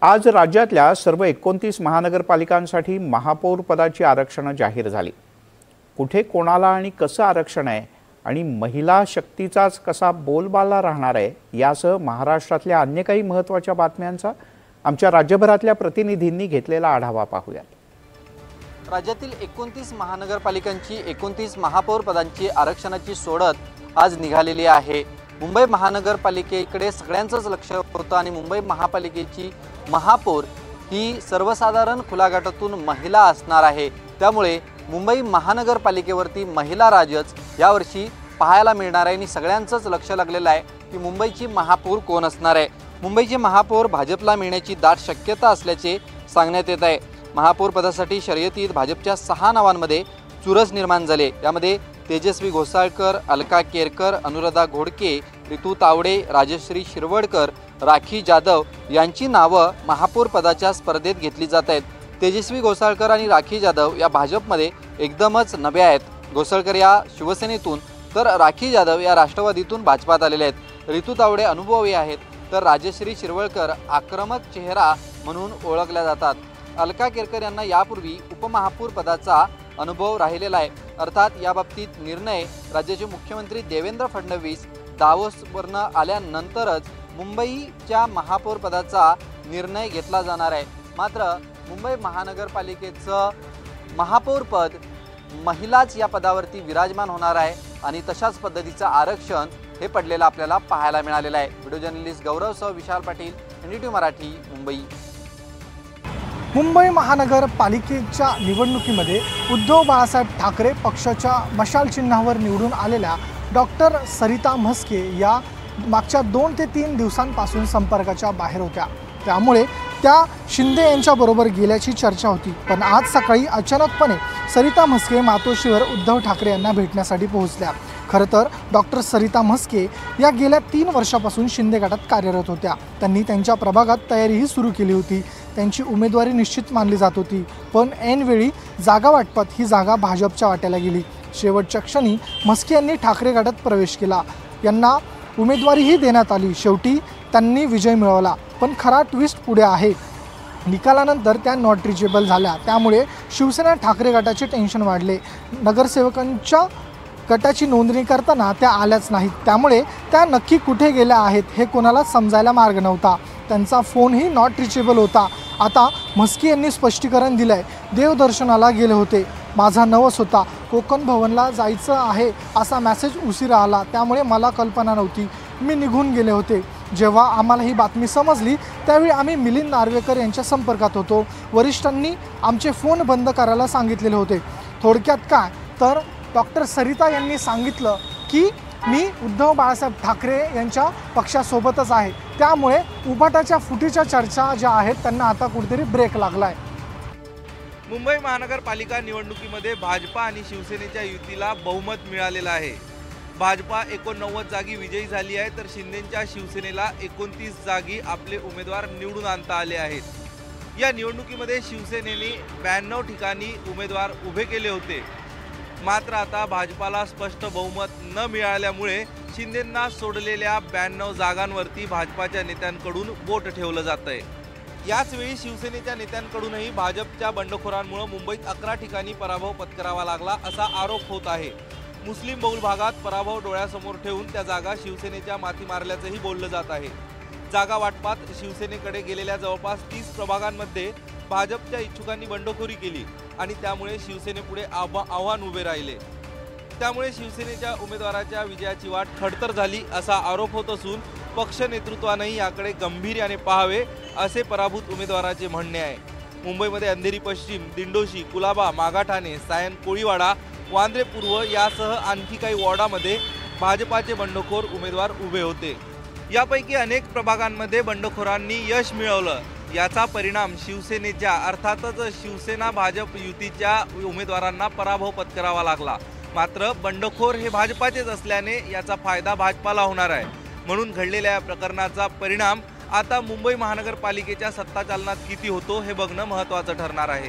आज राज्यातल्या सर्व 29 महानगरपालिकांसाठी महापौर पदाची आरक्षणं जाहीर झाली। कुठे कोणाला आणि कसं आरक्षण आहे आणि महिला शक्तीचाच कसा बोलबाला राहणार आहे यासह महाराष्ट्रातल्या अन्य काही महत्त्वाच्या बातम्यांचा आमच्या राज्यभरातल्या प्रतिनिधींनी घेतलेला आढावा पाहूया। राज्यातील 29 महानगरपालिकांची 29 महापौर पदांची आरक्षणाची सोडत आज निघालेली आहे। मुंबई महानगरपालिकेकडे सगळ्यांचंच लक्ष होतं आणि मुंबई महापालिकेची महापौर ही सर्वसाधारण खुल्या गटातून महिला असणार आहे। त्यामुळे मुंबई महानगरपालिकेवरती महिला राजच यावर्षी पाहायला मिळणार आहे आणि सगळ्यांचंच लक्ष लागलेलं आहे की मुंबईची महापौर कोण असणार आहे। मुंबईचे महापौर भाजपला मिळण्याची दाट शक्यता असल्याचे सांगण्यात येत आहे। महापौर पदासाठी शर्यतीत भाजपच्या 6 नावांमध्ये चुरस निर्माण झाले। यामध्ये तेजस्वी घोसाळकर, अलका केरकर, अनुराधा घोडके, रितू तावडे, राजश्री शिरवडकर, राखी जाधव यांची नावं महापौर पदाच्या स्पर्धेत घेतली जात आहेत। तेजस्वी घोसाळकर आणि राखी जाधव या भाजपमध्ये एकदमच नव्या आहेत। घोसाळकर या शिवसेनेतून तर राखी जाधव या राष्ट्रवादीतून भाजपात आलेले आहेत। रितू तावडे अनुभवी आहेत तर राजश्री शिरवडकर आक्रमक चेहरा म्हणून ओळखल्या जातात। अलका केरकर यांना यापूर्वी उपमहापौर पदाचा अनुभव राहिलेला आहे। अर्थात याबाबतीत निर्णय राज्याचे मुख्यमंत्री देवेंद्र फडणवीस दावोसवरून आल्यानंतरच मुंबईच्या महापौर पदाचा निर्णय घेतला जाणार आहे। मात्र मुंबई महानगरपालिकेचं महापौर पद महिलाच या पदावरती विराजमान होणार आहे आणि तशाच पद्धतीचं आरक्षण हे पडलेलं आपल्याला पाहायला मिळालेलं आहे। Video journalist गौरवसह Vishal Patil, NDTV Marathi, Mumbai. Mumbai महानगरपालिकेच्या निवडणुकीमध्ये उद्धव बाळासाहेब ठाकरे पक्षाच्या मशाल चिन्हावर निवडून आलेल्या डॉक्टर सरिता म्हस्के या मागच्या 2 ते 3 दिवसांपासून संपर्काच्या बाहेर होत्या। त्यामुळे त्या शिंदे यांच्याबरोबर गेल्याची चर्चा होती। पण आज सकाळी अचानकपणे सरिता म्हस्के मातोश्रीवर उद्धव ठाकरे यांना भेटण्यासाठी पोहोचल्या। खरं तर डॉक्टर सरिता म्हस्के या गेल्या 3 वर्षापासून शिंदे गटात कार्यरत होत्या। त्यांनी त्यांच्या प्रभागात तयारीही सुरू केली होती। त्यांची उमेदवारी निश्चित मानली जात होती, पण ऐनवेळी जागा वाटपात ही जागा भाजपच्या वाट्याला गेली। शेवटच्या क्षणी म्हस्के यांनी ठाकरे गटात प्रवेश केला। यांना उमेदवारीही देण्यात आली। शेवटी त्यांनी विजय मिळवला। पण खरा ट्विस्ट पुढे आहे। निकालानंतर त्या नॉट रिचेबल झाल्या। त्यामुळे शिवसेना ठाकरे गटाचे टेन्शन वाढले। नगरसेवकांच्या गटाची नोंदणी करताना त्या आल्याच नाहीत। त्यामुळे त्या नक्की कुठे गेल्या आहेत हे कोणालाच समजायला मार्ग नव्हता। त्यांचा फोनही नॉट रिचेबल होता। आता म्हस्के यांनी स्पष्टीकरण दिलंय, देवदर्शनाला गेले होते, माझा नवस होता, कोकण भवनला जायचं आहे असा मेसेज उशिरा आला, त्यामुळे मला कल्पना नव्हती, मी निघून गेले होते। जेव्हा आम्हाला ही बातमी समजली त्यावेळी आम्ही मिलिंद नार्वेकर यांच्या संपर्कात होतो। वरिष्ठांनी आमचे फोन बंद करायला सांगितलेले होते। थोडक्यात काय तर डॉक्टर सरिता यांनी सांगितलं की मी उद्धव बाळासाहेब ठाकरे यांच्या पक्षासोबतच आहे। त्यामुळे उभाटाच्या फुटीच्या चर्चा ज्या आहेत त्यांना आता कुठेतरी ब्रेक लागलाय। मुंबई महानगरपालिका निवडणुकीमध्ये भाजपा आणि शिवसेनेच्या युतीला बहुमत मिळालेलं आहे। भाजपा 89 जागी विजयी झाली आहे तर शिंदेच्या शिवसेनेला 29 जागी आपले उमेदवार निवडून आणता आले आहेत। या निवडणुकीमध्ये शिवसेनेने 92 ठिकाणी उमेदवार उभे केले होते। मात्र आता भाजपाला स्पष्ट बहुमत न मिळाल्यामुळे शिंदेंना सोडलेल्या 92 जागांवरती भाजपाच्या नेत्यांकडून बोट ठेवलं जात आहे। याचवेळी शिवसेनेच्या नेत्यांकडूनही भाजपच्या बंडखोरांमुळे मुंबईत 11 ठिकाणी पराभव पत्करावा लागला असा आरोप होत आहे। मुस्लिम बहुल भागात पराभव डोळ्यासमोर ठेवून त्या जागा शिवसेनेच्या माथी मारल्याचंही बोललं जात आहे। जागा वाटपात शिवसेनेकडे गेलेल्या जवळपास 30 प्रभागांमध्ये भाजपच्या इच्छुकांनी बंडखोरी केली आणि त्यामुळे शिवसेनेपुढे आव्हान उभे राहिले। त्यामुळे शिवसेनेच्या उमेदवाराच्या विजयाची वाट खडतर झाली असा आरोप होत असून पक्ष नेतृत्वानेही याकडे गंभीर्याने पाहावे असे पराभूत उमेदवाराचे म्हणणे आहे। मुंबईमध्ये अंधेरी पश्चिम, दिंडोशी, कुलाबा, मागाठाणे, सायन, कोळीवाडा, वांद्रे पूर्व यासह आणखी काही वॉर्डामध्ये भाजपाचे बंडखोर उमेदवार उभे होते। यापैकी अनेक प्रभागांमध्ये बंडखोरांनी यश मिळवलं। याचा परिणाम शिवसेनेच्या अर्थातच शिवसेना भाजप युतीच्या उमेदवारांना पराभव पत्करावा लागला। मात्र बंडखोर हे भाजपाचेच असल्याने याचा फायदा भाजपाला होणार आहे। म्हणून घडलेल्या या प्रकरणाचा परिणाम आता मुंबई महानगरपालिकेच्या सत्ता चालनात किती होतो हे बघणं महत्त्वाचं ठरणार आहे।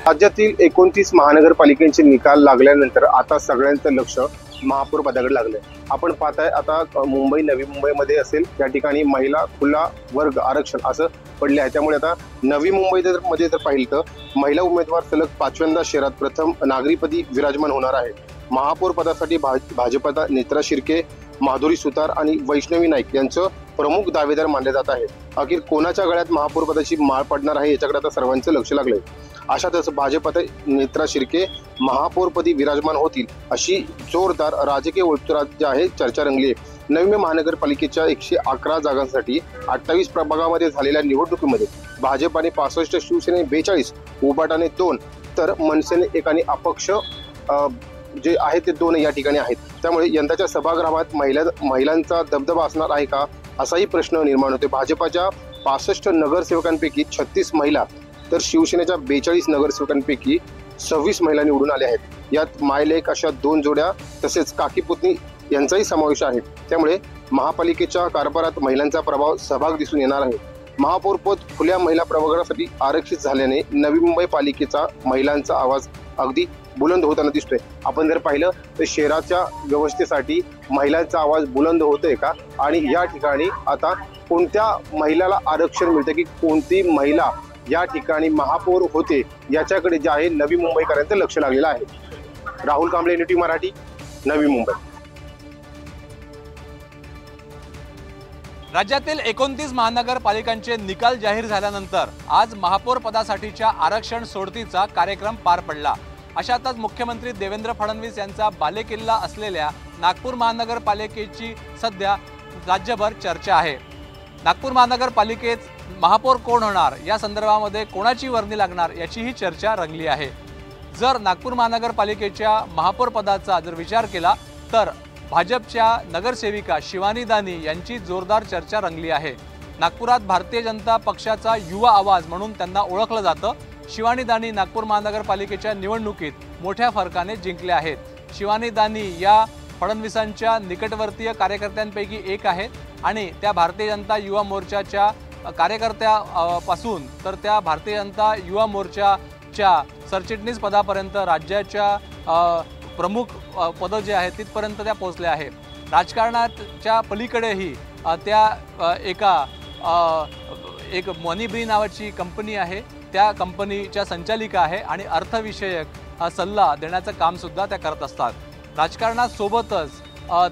राज्यातील 29 महानगरपालिकांचे निकाल लागल्यानंतर आता सगळ्यांचं लक्ष महापौर पदाकडे लागले. आपण पाहताय आता मुंबई नवी मुंबईमध्ये असेल त्या ठिकाणी महिला खुला वर्ग आरक्षण असं पडले आहे. त्यामुळे आता नवी मुंबई मध्ये जर पाहिलं तर महिला उमेदवार सलग 5व्यांदा शहरात प्रथम नागरीपदी विराजमान होणार आहे. महापौर पदासाठी भाजपचा नेत्रा शिर्के, माधुरी सुतार आणि वैष्णवी नाईक यांचं प्रमुख दावेदार मानले जात आहे. अखेर कोणाच्या गळ्यात महापौर पदाची माळ पडणार आहे याच्याकडे आता सर्वांचं लक्ष लागलंय. अशातच भाजपचा नेत्रा शिर्के महापौरपदी विराजमान होतील अशी जोरदार राजकीय वर्तुळात जी आहे चर्चा रंगली आहे. नवी मुंबई महानगरपालिकेच्या 111 जागांसाठी 28 प्रभागामध्ये झालेल्या निवडणुकीमध्ये भाजपाने 65, शिवसेनेने 42, उबाटाने 2 तर मनसेने 1 आणि अपक्ष जे आहे ते 2 या ठिकाणी आहेत. त्यामुळे यंदाच्या सभागृहात महिलांचा दबदबा असणार आहे का असाही प्रश्न निर्माण होते. भाजपाच्या 65 नगरसेवकांपैकी 36 महिला तर शिवसेनेच्या 42 नगरसेवकांपैकी 26 महिला निवडून आल्या आहेत. यात मायलेक अशा 2 जोड्या तसेच काकी पुतणी यांचाही समावेश आहे. त्यामुळे महापालिकेच्या कारभारात महिलांचा प्रभाव सहभाग दिसून येणार आहे. महापौर पद खुल्या महिला प्रवर्गासाठी आरक्षित झाल्याने नवी मुंबई पालिकेचा महिलांचा आवाज अगदी बुलंद होताना दिसतोय. आपण जर पाहिलं तर शहराच्या व्यवस्थेसाठी महिलांचा आवाज बुलंद होतोय का आणि या ठिकाणी आता कोणत्या महिलाला आरक्षण मिळतं की कोणती महिला या ठिकाणी महापौर होते याच्याकडे जे आहे नवी मुंबईकरांचं लक्ष लागलेलं आहे. राहुल कांबळे, NDTV मराठी, नवी मुंबई. राज्यातील 29 महानगरपालिकांचे निकाल जाहीर झाल्यानंतर आज महापौर पदासाठीच्या आरक्षण सोडतीचा कार्यक्रम पार पडला. अशातच मुख्यमंत्री देवेंद्र फडणवीस यांचा बालेकिल्ला असलेल्या नागपूर महानगरपालिकेची सध्या राज्यभर चर्चा आहे. नागपूर महानगरपालिकेत महापौर कोण होणार या संदर्भामध्ये कोणाची वर्णी लागणार याचीही चर्चा रंगली आहे. जर नागपूर महानगरपालिकेच्या महापौर पदाचा जर विचार केला तर भाजपच्या नगरसेविका शिवानी दानी यांची जोरदार चर्चा रंगली आहे. नागपुरात भारतीय जनता पक्षाचा युवा आवाज म्हणून त्यांना ओळखलं जातं. शिवानी दानी नागपूर महानगरपालिकेच्या निवडणुकीत मोठ्या फरकाने जिंकले आहेत. शिवानी दानी या फडणवीसांच्या निकटवर्तीय कार्यकर्त्यांपैकी एक आहेत आणि त्या भारतीय जनता युवा मोर्चाच्या कार्यकर्त्यापासून तर त्या भारतीय जनता युवा मोर्चाच्या सरचिटणीस पदापर्यंत राज्याच्या प्रमुख पदं जे आहेत तिथपर्यंत त्या पोहोचल्या आहेत. राजकारणाच्या पलीकडेही त्या एक मनीब्री नावाची कंपनी आहे, त्या कंपनीच्या संचालिका आहे आणि अर्थविषयक सल्ला देण्याचं कामसुद्धा त्या करत असतात. राजकारणात सोबतच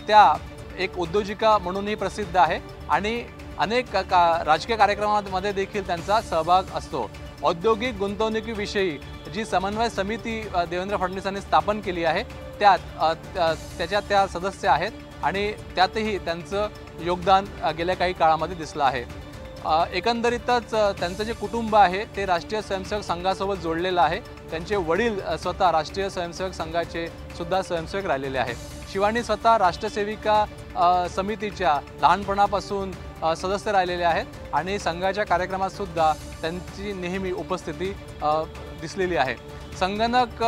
त्या एक उद्योजिका म्हणूनही प्रसिद्ध आहे आणि अनेक राजकीय कार्यक्रमांमध्ये देखील त्यांचा सहभाग असतो. औद्योगिक गुंतवणुकीविषयी जी समन्वय समिती देवेंद्र फडणवीसांनी स्थापन केली आहे त्याच्या त्या सदस्य आहेत आणि त्यातही त्यांचं योगदान गेल्या काही काळामध्ये दिसलं आहे. एकंदरीतच त्यांचं जे कुटुंब आहे ते राष्ट्रीय स्वयंसेवक संघासोबत जोडलेलं आहे. त्यांचे वडील स्वतः राष्ट्रीय स्वयंसेवक संघाचे सुद्धा स्वयंसेवक राहिलेले आहेत. शिवानी स्वतः राष्ट्रसेविका समितीच्या लहानपणापासून सदस्य राहिलेले आहेत आणि संघाच्या कार्यक्रमात सुद्धा त्यांची नेहमी उपस्थिती दिसलेली आहे. संगणक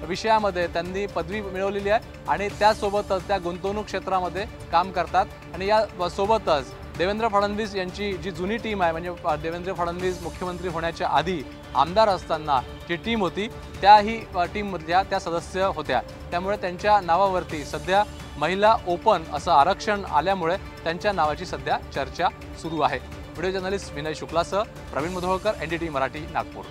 विषयामध्ये त्यांनी पदवी मिळवलेली आहे आणि त्यासोबतच त्या गुंतवणूक क्षेत्रामध्ये काम करतात आणि या सोबतच देवेंद्र फडणवीस यांची जी जुनी टीम आहे म्हणजे देवेंद्र फडणवीस मुख्यमंत्री होण्याच्या आधी आमदार असताना जी टीम होती त्याही टीममधल्या त्या सदस्य होत्या. त्यामुळे त्यांच्या नावावरती सध्या महिला ओपन असं आरक्षण आल्यामुळे त्यांच्या नावाची सध्या चर्चा सुरू आहे. व्हिडिओ जर्नलिस्ट विनय शुक्लासह प्रवीण मुधोळकर, NDTV मराठी, नागपूर.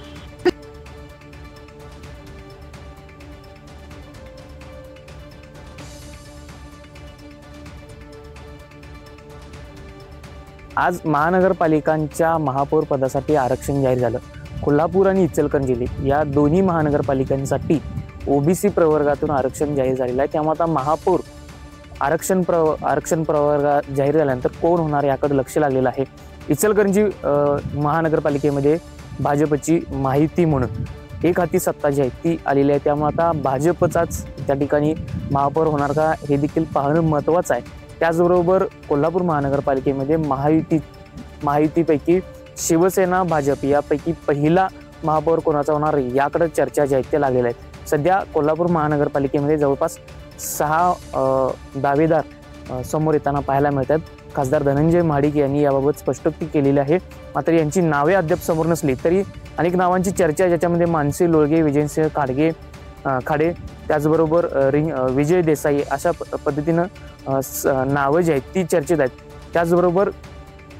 आज महानगरपालिकांच्या महापौर पदासाठी आरक्षण जाहीर झालं. कोल्हापूर आणि इचलकरंजी या दोन्ही महानगरपालिकांसाठी OBC प्रवर्गातून आरक्षण जाहीर झालेलं आहे. त्यामुळे आता महापौर आरक्षण प्रवर्ग जाहीर झाल्यानंतर कोण होणार याकडे लक्ष लागलेलं आहे. इचलकरंजी महानगरपालिकेमध्ये भाजपची माहिती म्हणून एक हाती सत्ता जी आहे ती आलेली आहे. त्यामुळे आता भाजपचाच त्या ठिकाणी महापौर होणार का हे देखील पाहणं महत्त्वाचं आहे. त्याचबरोबर कोल्हापूर महानगरपालिकेमध्ये महायुतीपैकी शिवसेना भाजप यापैकी पहिला महापौर कोणाचा होणार याकडे चर्चा जी आहेत त्या लागलेल्या आहेत. सध्या कोल्हापूर महानगरपालिकेमध्ये जवळपास 6 दावेदार समोर येताना पाहायला मिळतात. खासदार धनंजय महाडिक यांनी याबाबत स्पष्टोक्ती केलेली आहे. मात्र यांची नावे अद्याप समोर नसली तरी अनेक नावांची चर्चा ज्याच्यामध्ये मानसी लोळगे, विजयसिंह काडगे, खाडे, त्याचबरोबर विजय देसाई अशा पद्धतीनं नावं जी आहेत ती चर्चेत आहेत. त्याचबरोबर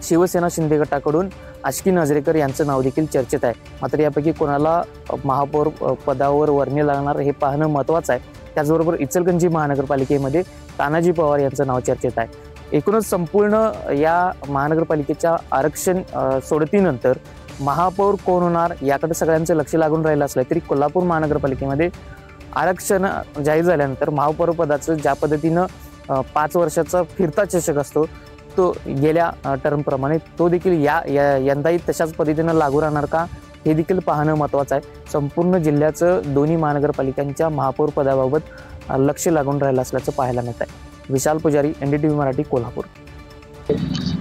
शिवसेना शिंदे गटाकडून आष्की नाझरेकर यांचं नाव देखील चर्चेत आहे. मात्र यापैकी कोणाला महापौर पदावर वर्णी लागणार हे पाहणं महत्त्वाचं आहे. त्याचबरोबर इचलकरंजी महानगरपालिकेमध्ये तानाजी पवार यांचं नाव चर्चेत आहे. एकूणच संपूर्ण या महानगरपालिकेच्या आरक्षण सोडतीनंतर महापौर कोण होणार याकडे सगळ्यांचं लक्ष लागून राहिलं असलं तरी कोल्हापूर महानगरपालिकेमध्ये आरक्षण जाहीर झाल्यानंतर महापौर पदाचं ज्या पद्धतीनं 5 वर्षाचा फिरता चषक असतो तो गेल्या टर्मप्रमाणे तो देखील यंदाही तशाच पद्धतीनं लागू राहणार का हे देखील पाहणं महत्त्वाचं आहे. संपूर्ण जिल्ह्याचं दोन्ही महानगरपालिकांच्या महापौर पदाबाबत लक्ष लागून राहिलं असल्याचं पाहायला मिळत आहे. विशाल पुजारी, NDTV मराठी, कोल्हापूर.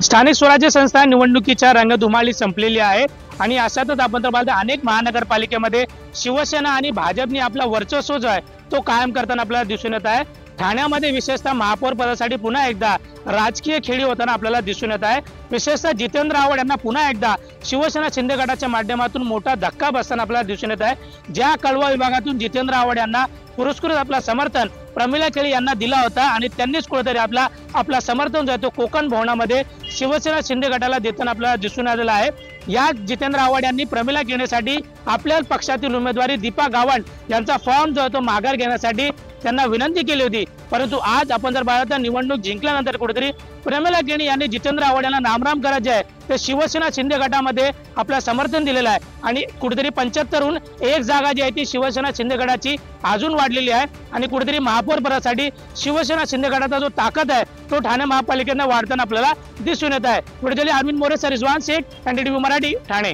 स्थानिक स्वराज्य संस्था निवडणुकीच्या रंगधुमाळी संपलेली आहे आणि अशातच आपण तर पाहतो अनेक महानगरपालिकेमध्ये शिवसेना आणि भाजपने आपला वर्चस्व जो आहे तो कायम करताना आपल्याला दिसून येत आहे. ठाण्यामध्ये विशेषतः महापौर पदासाठी पुन्हा एकदा राजकीय खेळी होताना आपल्याला दिसून येत आहे. विशेषतः जितेंद्र आव्हाड यांना पुन्हा एकदा शिवसेना शिंदे गटाच्या माध्यमातून मोठा धक्का बसताना आपल्याला दिसून येत आहे. ज्या कळवा विभागातून जितेंद्र आव्हाड यांना पुरस्कृत आपला समर्थन प्रमिला खेळी यांना दिला होता आणि त्यांनीच कुठेतरी आपला समर्थन जो आहे तो कोकण भवनामध्ये शिवसेना शिंदे गटाला देताना आपल्याला दिसून आलेला आहे. या जितेंद्र आव्हाड यांनी प्रमिला घेण्यासाठी आपल्या पक्षातील उमेदवारी दीपा गावंड यांचा फॉर्म जो आहे तो माघार घेण्यासाठी त्यांना विनंती केली होती. परंतु आज आपण जर पाहिलं तर निवडणूक जिंकल्यानंतर कुठेतरी प्रमिला केणी यांनी जितेंद्र आव्हाड यांना नामराम करत जे आहे ते शिवसेना शिंदे गटामध्ये आपलं समर्थन दिलेलं आहे आणि कुठेतरी 75हून 1 जागा जी आहे ती शिवसेना शिंदे गटाची अजून वाढलेली आहे आणि कुठेतरी महापौर पदासाठी शिवसेना शिंदे गटाचा जो ताकद आहे तो ठाणे महापालिकेनं वाढताना आपल्याला दिसून येत आहे. कुठेतरी अरविंद मोरे, रिजवान शेख, NDTV मराठी, ठाणे.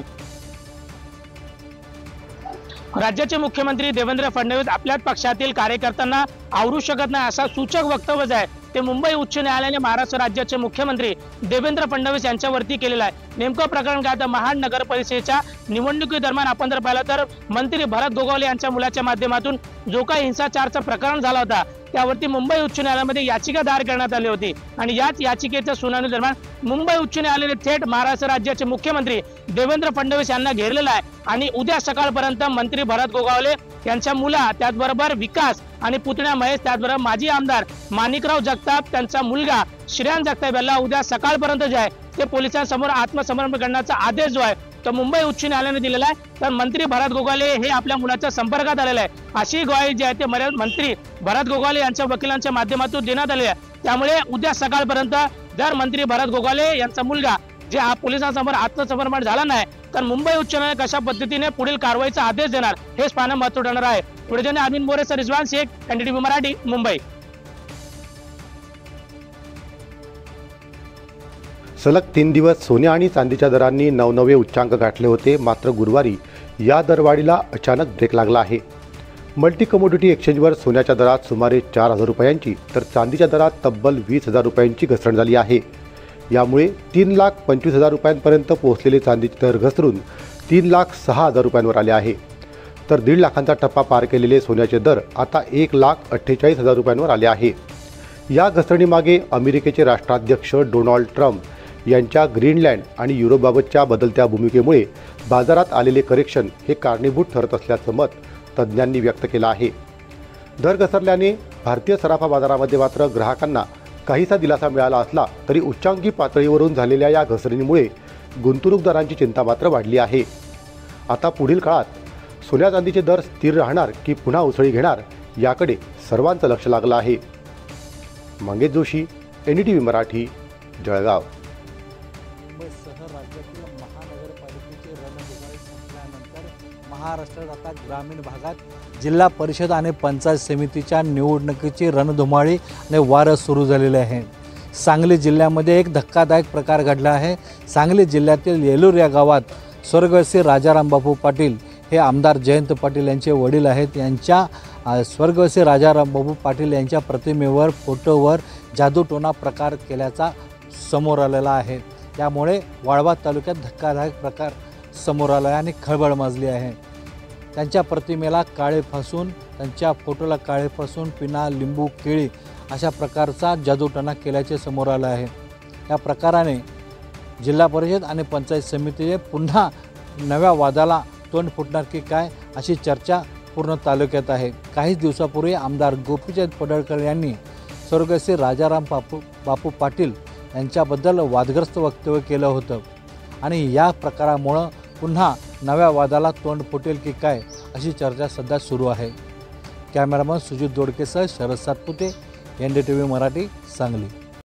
राज्याचे मुख्यमंत्री देवेंद्र फडणवीस आपल्याच पक्षातील कार्यकर्त्यांना आवरू शकत नाही असा सूचक वक्तव्य आहे ते मुंबई उच्च न्यायालयाने महाराष्ट्र राज्याचे मुख्यमंत्री देवेंद्र फडणवीस यांच्यावरती केलेलं आहे. नेमकं प्रकरण काय तर महाड नगर परिषदेच्या निवडणुकीदरम्यान आपण जर पाहिलं तर मंत्री भरत गोगावले यांच्या मुलाच्या माध्यमातून जो काही हिंसाचारचं प्रकरण झाला होता त्यावरती मुंबई उच्च न्यायालयामध्ये याचिका दायर करण्यात आली होती आणि याच याचिकेच्या सुनावणी दरम्यान मुंबई उच्च न्यायालयाने थेट महाराष्ट्र राज्याचे मुख्यमंत्री देवेंद्र फडणवीस यांना घेरलेलं आहे आणि उद्या सकाळपर्यंत मंत्री भरत गोगावले यांच्या मुला, त्याचबरोबर विकास आणि पुतण्या महेश, त्याचबरोबर माजी आमदार माणिकराव जगताप त्यांचा मुलगा श्रेयान जगताप यांना उद्या सकाळपर्यंत जे आहे ते पोलिसांसमोर आत्मसमर्पण करण्याचा आदेश जो आहे तो मुंबई उच्च न्यायालयाने दिलेला आहे. तर मंत्री भरत गोगावले हे आपल्या मुलाच्या संपर्कात आलेले आहे अशी ग्वाही जी आहे ते मंत्री भरत गोगावले यांच्या वकिलांच्या माध्यमातून देण्यात आली आहे. त्यामुळे उद्या सकाळपर्यंत जर मंत्री भरत गोगावले यांचा मुलगा जे पोलिसांसमोर आत्मसमर्पण झाला नाही तर मुंबई उच्च न्यायालय कशा पद्धतीने पुढील कारवाईचा आदेश देणार हेच पाहणं महत्त्वाचं ठरणार आहे. पुढे अरविंद मोरे, रिजवान शेख, NDTV मराठी, मुंबई. सलग 3 दिवस सोन्या आणि चांदीच्या दरांनी नवनवे उच्चांक गाठले होते. मात्र गुरुवारी या दरवाढीला अचानक ब्रेक लागला आहे. मल्टी कमोडिटी एक्सचेंजवर सोन्याच्या दरात सुमारे 4,000 रुपयांची तर चांदीच्या दरात तब्बल 20,000 रुपयांची घसरण झाली आहे. यामुळे 3,25,000 रुपयांपर्यंत पोहोचलेले चांदीचे दर घसरून 3,06,000 रुपयांवर आले आहे. तर 1.5 लाखांचा टप्पा पार केलेले सोन्याचे दर आता 1,48,000 रुपयांवर आले आहे. या घसरणीमागे अमेरिकेचे राष्ट्राध्यक्ष डोनाल्ड ट्रम्प यांच्या ग्रीनलँड आणि युरोपबाबतच्या बदलत्या भूमिकेमुळे बाजारात आलेले करेक्शन हे कारणीभूत ठरत असल्याचं मत तज्ज्ञांनी व्यक्त केलं आहे. दर घसरल्याने भारतीय सराफा बाजारामध्ये मात्र ग्राहकांना काहीसा दिलासा मिळाला असला तरी उच्चांकी पातळीवरून झालेल्या या घसरणीमुळे गुंतवणूकदारांची चिंता मात्र वाढली आहे. आता पुढील काळात सोन्या चांदीचे दर स्थिर राहणार की पुन्हा उसळी घेणार याकडे सर्वांचं लक्ष लागलं आहे. मंगेश जोशी, NDTV मराठी, जळगाव. मुंबईसह राज्यातील महानगरपालिकेची रणधुमाळी संपल्यानंतर महाराष्ट्रात आता ग्रामीण भागात जिल्हा परिषद आणि पंचायत समितीच्या निवडणुकीची रणधुमाळी आणि वारं सुरू झालेले आहे. सांगली जिल्ह्यामध्ये एक धक्कादायक प्रकार घडला आहे. सांगली जिल्ह्यातील येलूर या गावात स्वर्गवासी राजाराम बापू पाटील हे आमदार जयंत पाटील यांचे वडील आहेत. यांच्या स्वर्गवासी राजाराम बापू पाटील यांच्या प्रतिमेवर, फोटोवर जादूटोणा प्रकार केल्याचा समोर आलेला आहे. त्यामुळे वाळवा तालुक्यात धक्कादायक प्रकार समोर आला आहे आणि खळबळ माजली आहे. त्यांच्या प्रतिमेला काळे फासून, त्यांच्या फोटोला काळे फासून पिना, लिंबू, केळी अशा प्रकारचा जादूटोणा केल्याचे समोर आलं आहे. या प्रकाराने जिल्हा परिषद आणि पंचायत समितीचे पुन्हा नव्या वादाला तोंड फुटणार की काय अशी चर्चा पूर्ण तालुक्यात आहे। काही दिवसापूर्वी आमदार गोपीचंद पडळकर यांनी स्वर्गस्थ राजाराम बापू पाटील यांच्याबद्दल वादग्रस्त वक्तव्य केलं होतं आणि या प्रकारामुळं पुन्हा नव्या वादाला तोंड फुटेल की काय अशी चर्चा सध्या सुरू आहे। कॅमेरामन सुजित दोडकेसह शरद सातपुते, NDTV मराठी, सांगली।